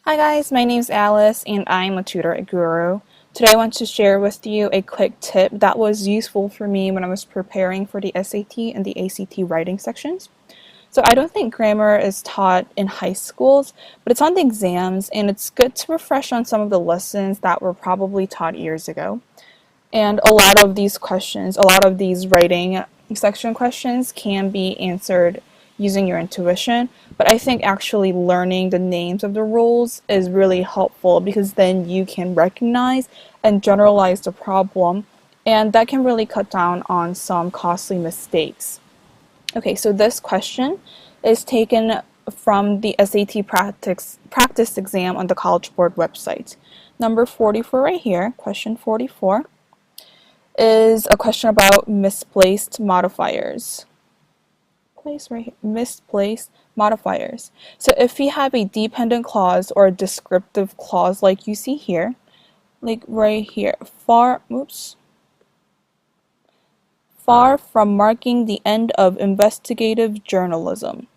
Hi guys, my name is Alice and I'm a tutor at Guru. Today I want to share with you a quick tip that was useful for me when I was preparing for the SAT and the ACT writing sections. So I don't think grammar is taught in high schools, but it's on the exams and it's good to refresh on some of the lessons that were probably taught years ago. And a lot of these questions, a lot of these writing section questions can be answered using your intuition. But I think actually learning the names of the rules is really helpful because then you can recognize and generalize the problem, and that can really cut down on some costly mistakes. Okay, so this question is taken from the SAT practice exam on the College Board website. Number 44 right here, question 44 is a question about misplaced modifiers. Misplaced modifiers. So if we have a dependent clause or a descriptive clause like you see here, like right here, far from marking the end of investigative journalism.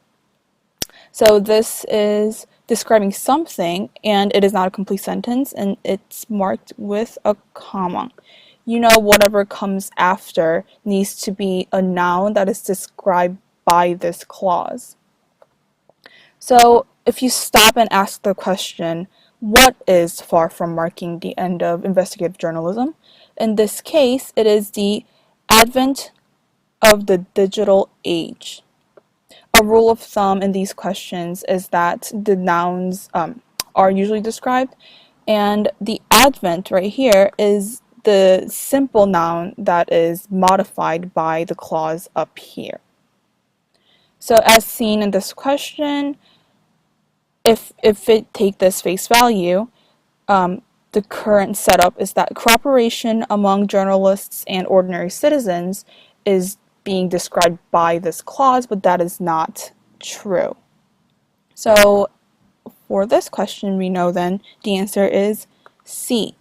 So this is describing something and it is not a complete sentence and it's marked with a comma. You know, whatever comes after needs to be a noun that is described by this clause. So if you stop and ask the question, what is far from marking the end of investigative journalism? In this case, it is the advent of the digital age. A rule of thumb in these questions is that the nouns are usually described, and the advent right here is the simple noun that is modified by the clause up here. So as seen in this question, if it take this face value, the current setup is that cooperation among journalists and ordinary citizens is being described by this clause, but that is not true. So for this question, we know then the answer is C,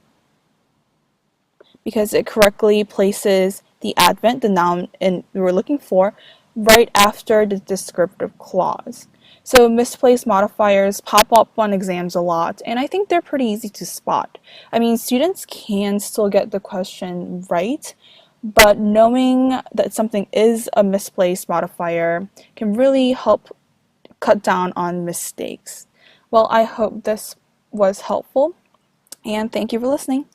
because it correctly places the advent, the noun we were looking for, right after the descriptive clause. So misplaced modifiers pop up on exams a lot, and I think they're pretty easy to spot. I mean, students can still get the question right, but knowing that something is a misplaced modifier can really help cut down on mistakes. Well, I hope this was helpful, and thank you for listening.